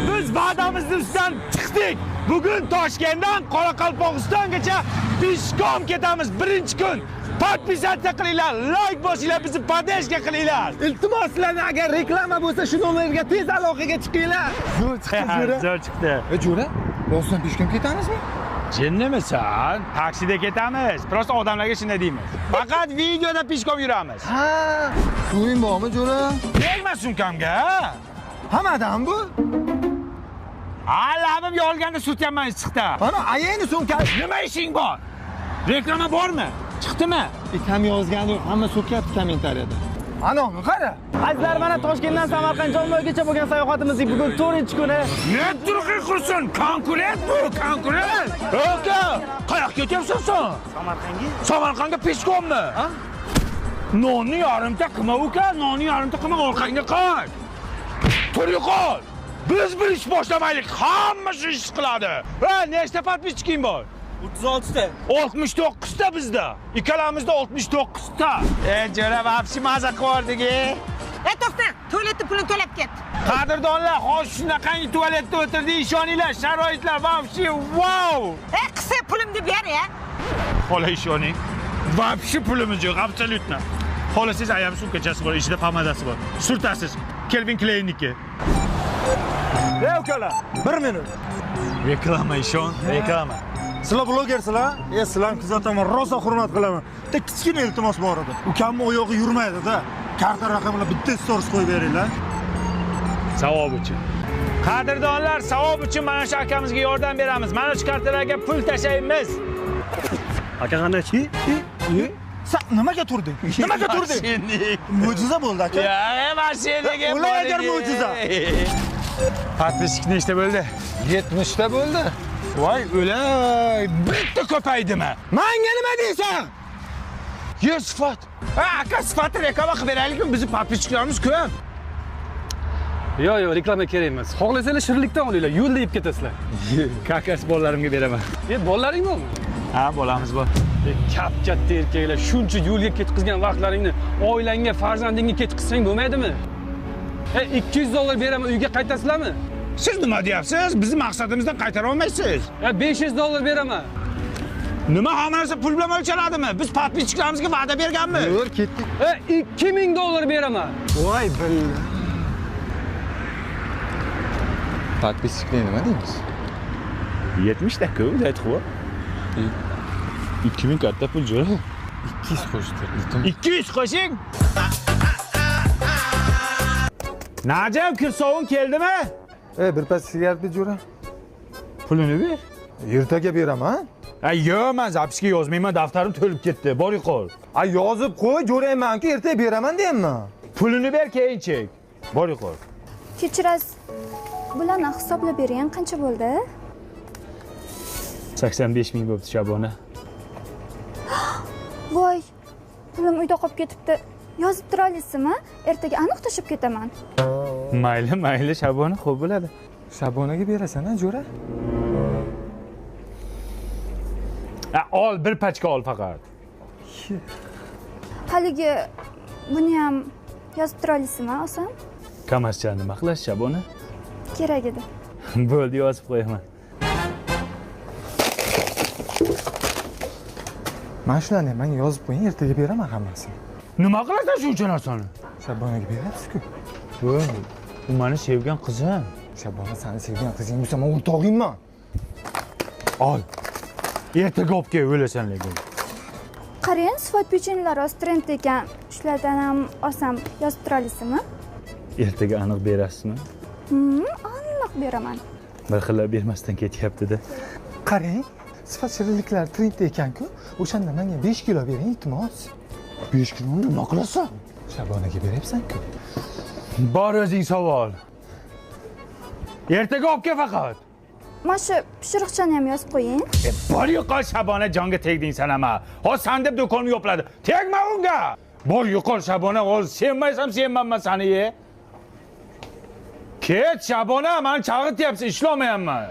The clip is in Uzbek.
Biz va'damizning ustidan chiqdik. Bugun Toshkentdan Qoraqalpog'istongacha peshkom ketamiz. Birinchi kun. Podpisatsiya qilinglar, like bosinglar, bizni podeshka qilinglar. Iltimos sizlarni agar reklama bo'lsa shu nomerga tez aloqaga chiqinglar. Zo'r chiqdi Jo'ra. Zo'r chiqdi. Jo'ra, rostdan peshkom ketamizmi? Jinnimisan? Taksida ketamiz. Prosta odamlarga shunday deymiz. Faqat videoda peshkom yuramiz. Ha, suving bormi Jo'ra? Tegma sumkamga. Hammadan bu? Labim yolganda surtyapman issiqda. Ana, ayeni sumka. Nima ishing bor? Reklama bormi? Chiqdimi? Kam yozgandi, hamma so'kyapti kommentariyada. Ana, qara. Azizlar, mana Toshkentdan Samarqand Jomboygacha bo'lgan sayohatimizning bugun 4-kuni. Ne turqi qursin? Konkurent bu, konkurent. Oka, qayoqqa ketyapsan sen? Samarqandga? Samarqandga peshkommi? Ha? Nonni yarimta qilma uka, nonni yarimta qilma, orqangga qoch. Tur yo'qol. Biz bir ish boshlamaylik, hamma shu ish qiladi. Ha, nechta podpischiking bor? 36 ta. 69 ta bizda. Ikkalamizda 69 ta. Jo'ra, vapsi maza qildik. To'xta, tualetni pulini to'lab ket. Qadrdonlar, hozir shunaqangi tualetda o'tirdik, ishoninglar, sharoitlar vapsi wow. Qilsa pulimni ber ya. Xola ishoning. Vapsi pulimiz yo'q, absolutno. Xola siz ayam sumkachasi bor, ichida pomadasi bor. Surtasiz. Kelvin Kleynniki. Ey ukalar, 1 minut. Reklama ishon, reklama. Sizlar blogersizlar? Sizlarni kuzataman, rosa hurmat qilaman. Bitta kichkina iltimos bor edi. Ukamni oyog'i yurmaydi-da. Karta raqamini bitta stories qo'yib beringlar. Savob uchun. Qadrdonlar, savob uchun mana shu akamizga yordam beramiz. Mana shu kartalarga pul tashlaymiz. Aka qanachi? Sen nimaga turding? Nimaga turding? Mo'jiza bo'ldi aka. Ya, mashinaga Ular agar mo'jiza. Podpischik nechta bo'ldi? 70 ta bo'ldi. Voy, o'lay, bitta ko'paydimi? Menga nima deysan? Yo, sifat. Aka sifatni reklama qilib beraylikmi? Bizning podpischiklarimiz ko'p. Yo'q, reklama kerak emas. Xohlasanglar shirinlikdan olinglar, yo'lda yeb ketasizlar. Kakas bolalarimga beraman. Bolalaring bormi? Ha, bolamiz bor. Katta erkaklar, shuncha yo'lga ketkizgan vaqtlaringni oilangga, farzandingga ketkizsang bo'lmaydimi? $200 beraman, uyga qaytasizlarmi? Siz nima deyapsiz? Bizning maqsadimizdan qaytara olmaysiz. $500 beraman. Nima hammasi pul bilan o'lchanadimi? Biz podpischiklarımizga va'da berganmiz. Yo'q, ketdik. $2000 beraman. Voy billah. Podpischiklar nima deymiz? 70 ta ku, aytib. 2000 katta pul jo'ra. 200 qo'shdi. 200 qo'shing. Najam, kirsovun keldimi? Birpas sigaretni Jo'ra. Pulini ber. Ertaga beraman. Yo'q, men zapisga yozmayman, daftarim to'lib ketdi. Bor yo'qol. Yozib qo'y, jo'rayman-ku, ertaga beraman deyman. Pulini ber, keyin chek. Bor yo'qol. Kechirasiz. Bularni hisoblab bering, qancha bo'ldi? 85 ming bo'pti Shabona. Voy, pulim uyda qolib ketibdi. Yozib tura olasizmi? Ertaga aniq tashib ketaman. Mayli, Shabona, xo'p bo'ladi. Shabonaga berasan-a, Jo'ra? Ol, bir pachka ol faqat. Haligi buni ham yozib tura olasizmi, oson? Kamascha nima qilasiz, Shabona? Kerak edi. Bo'ldi, yozib qo'yaman. Mana shularni ham menga yozib qo'ying, ertaga beraman hammasini. Nima qilasan shuncha narsani? Shabonaga berasiz-ku. Voy, u meni sevgan qizim. Shabona seni sevgan qizing bo'lsa, men o'rtog'ingman. Ol. Ertaga olib kel, o'lasan lekin. Qarang, sifat pechenlari trend ekan. Shulardan ham olsam yozib tura olasizmi? Ertaga aniq berasizmi? Aniq beraman. Bir xillab bermasdan ketyapti-da. Qarang, sifat shirinliklar trend ekan-ku. O'shanda menga 5 kilo bering, iltimos. 5 kiloni nima qilasan? Shabonaga beryapsan-ku. Bor o'zing savol. Ertaga olib kel faqat. Mana shu pishiriqchani ham yozib qo'ying. Bor yo'qol, Shabona, jonga tegding sen ama. Hozir san deb do'konimni yo'pladi. Tegma unga. Bor yo'qol, Shabona, hozir sevmaysam sevmanman seni. Ket, Shabona, meni chaqirtyapsiz, ishlamayapman.